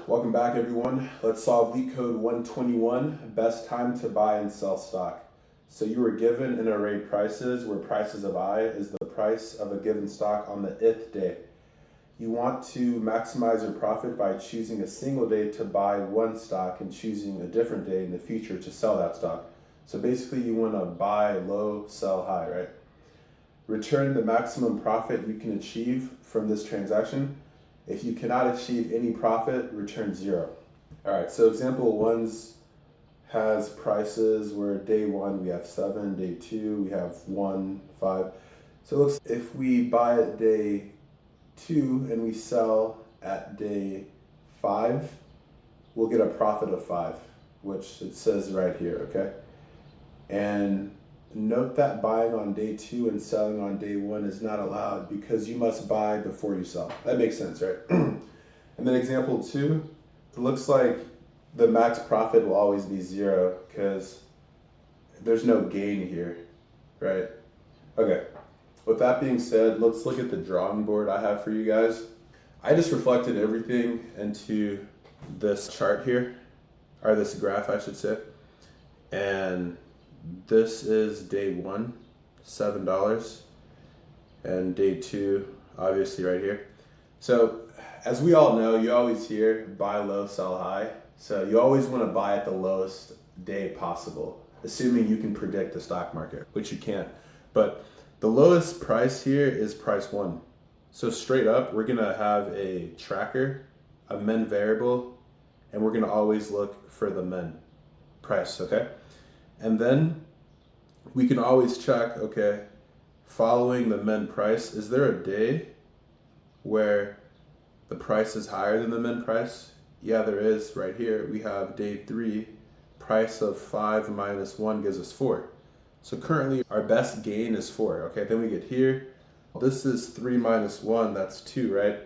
Welcome back everyone. Let's solve LeetCode 121, best time to buy and sell stock. So you were given an array prices where prices of I is the price of a given stock on the ith day. You want to maximize your profit by choosing a single day to buy one stock and choosing a different day in the future to sell that stock. So basically you want to buy low, sell high, right? Return the maximum profit you can achieve from this transaction. If you cannot achieve any profit, return 0. All right, so example 1 has prices where day 1 we have 7, day 2 we have 1, 5. So it looks if we buy at day 2 and we sell at day 5, we'll get a profit of 5, which it says right here, okay? And note that buying on day 2 and selling on day 1 is not allowed because you must buy before you sell. That makes sense, right? And then example 2, it looks like the max profit will always be 0 because there's no gain here, right? Okay, with that being said, let's look at the drawing board I have for you guys. I just reflected everything into this chart here, or this graph I should say, and this is day 1, $7, and day 2, obviously right here. So as we all know, you always hear buy low, sell high. So you always want to buy at the lowest day possible, assuming you can predict the stock market, which you can't. But the lowest price here is price 1. So straight up, we're going to have a tracker, a min variable, and we're going to always look for the min price, okay? And then we can always check, okay, following the min price, is there a day where the price is higher than the min price? Yeah, there is right here. We have day 3, price of 5 minus 1 gives us 4. So currently our best gain is 4, okay? Then we get here, this is 3 minus 1, that's 2, right?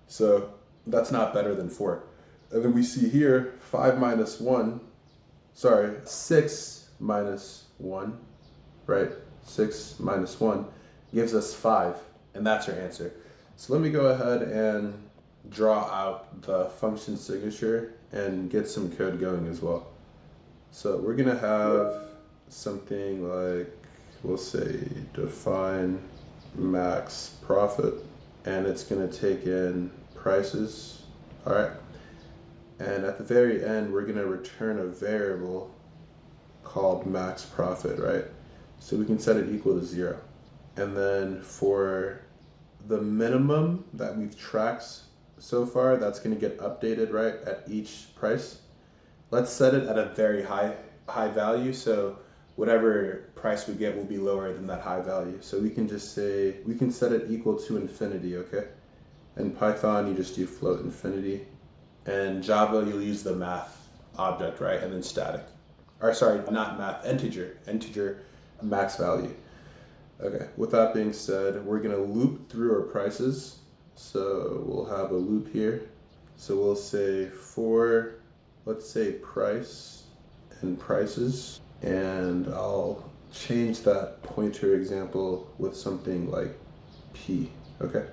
So that's not better than 4. And then we see here, 6 minus 1, right? 6 minus 1 gives us 5, and that's our answer. So let me go ahead and draw out the function signature and get some code going as well. So we're gonna have something like, we'll say define max profit, and it's gonna take in prices, all right? And at the very end, we're gonna return a variable called max profit, right? So we can set it equal to 0. And then for the minimum that we've tracked so far, that's going to get updated, right, at each price. Let's set it at a very high value, so whatever price we get will be lower than that high value. So we can just say, we can set it equal to infinity, okay? In Python, you just do float infinity. And Java, you'll use the math object, right, and then static. Or sorry, not math, integer max value. Okay, with that being said, we're gonna loop through our prices. So we'll have a loop here. So we'll say for, let's say price and prices, and I'll change that pointer example with something like P, okay?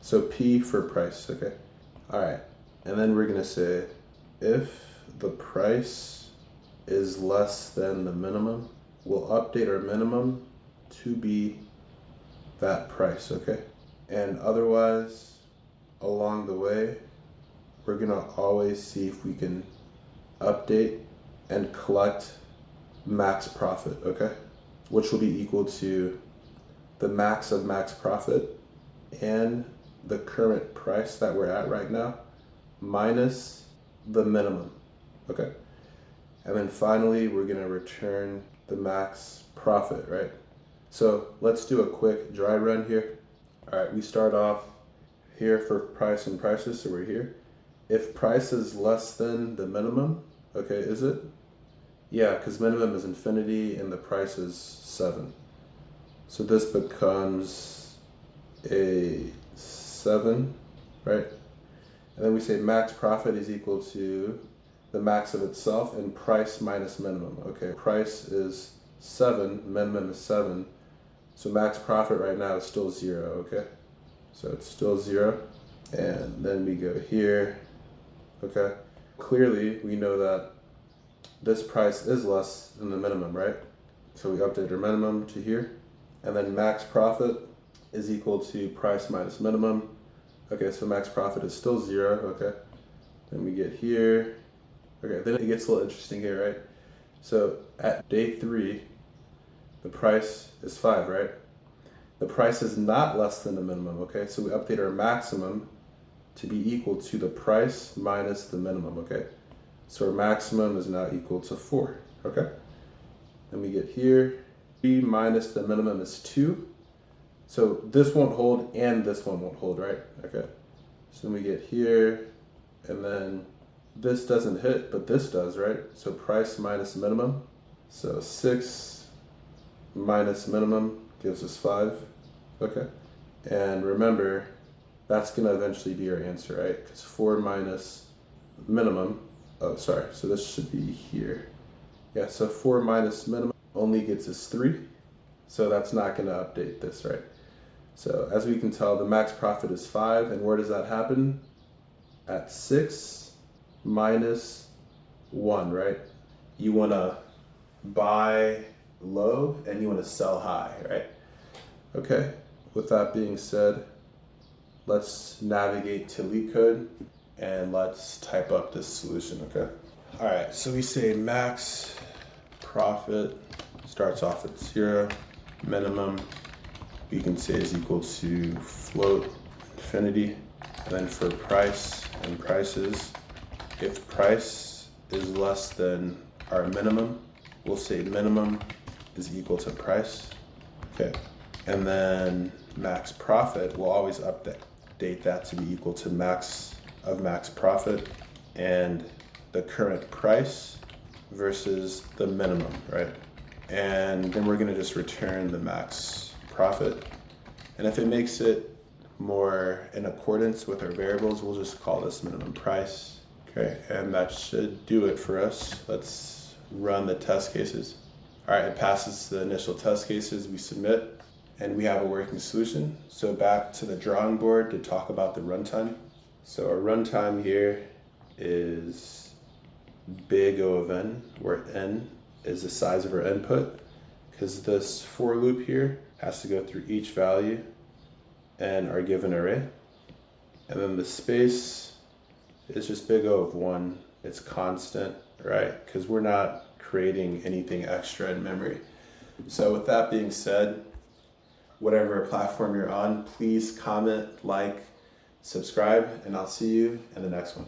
So P for price, okay? All right, and then we're gonna say if the price is less than the minimum, we'll update our minimum to be that price, okay? And otherwise, along the way, we're gonna always see if we can update and collect max profit, okay? Which will be equal to the max of max profit and the current price that we're at right now minus the minimum, okay? And then finally, we're gonna return the max profit, right? So let's do a quick dry run here. All right, we start off here for price and prices, so we're here. If price is less than the minimum, okay, is it? Yeah, because minimum is infinity and the price is 7. So this becomes a 7, right? And then we say max profit is equal to the max of itself and price minus minimum. Okay, price is 7, minimum is 7. So max profit right now is still 0, okay? So it's still 0. And then we go here, okay? Clearly, we know that this price is less than the minimum, right? So we update our minimum to here. And then max profit is equal to price minus minimum. Okay, so max profit is still 0, okay? Then we get here. Okay, then it gets a little interesting here, right? So at day 3, the price is 5, right? The price is not less than the minimum, okay? So we update our maximum to be equal to the price minus the minimum, okay? So our maximum is now equal to 4, okay? Then we get here, 3 minus the minimum is 2. So this won't hold and this one won't hold, right? Okay. So then we get here, and then this doesn't hit, but this does, right? So price minus minimum. So 6 minus minimum gives us 5, okay? And remember, that's gonna eventually be our answer, right? Because 4 minus minimum, oh, sorry, so this should be here. Yeah, so 4 minus minimum only gets us 3. So that's not gonna update this, right? So as we can tell, the max profit is 5, and where does that happen? At 6 minus 1, right? You wanna buy low and you wanna sell high, right? Okay, with that being said, let's navigate to LeetCode and let's type up this solution, okay? All right, so we say max profit starts off at 0, minimum we can say is equal to float infinity, and then for price and prices, if price is less than our minimum, we'll say minimum is equal to price, okay? And then max profit, we'll always update that to be equal to max of max profit and the current price versus the minimum, right? And then we're gonna just return the max profit. And if it makes it more in accordance with our variables, we'll just call this minimum price. Okay, and that should do it for us. Let's run the test cases. All right, it passes the initial test cases, we submit, and we have a working solution. So back to the drawing board to talk about the runtime. So our runtime here is big O of n, where n is the size of our input, because this for loop here has to go through each value and our given array. And then the space is just big O of 1. It's constant, right? Because we're not creating anything extra in memory. So with that being said, whatever platform you're on, please comment, like, subscribe, and I'll see you in the next one.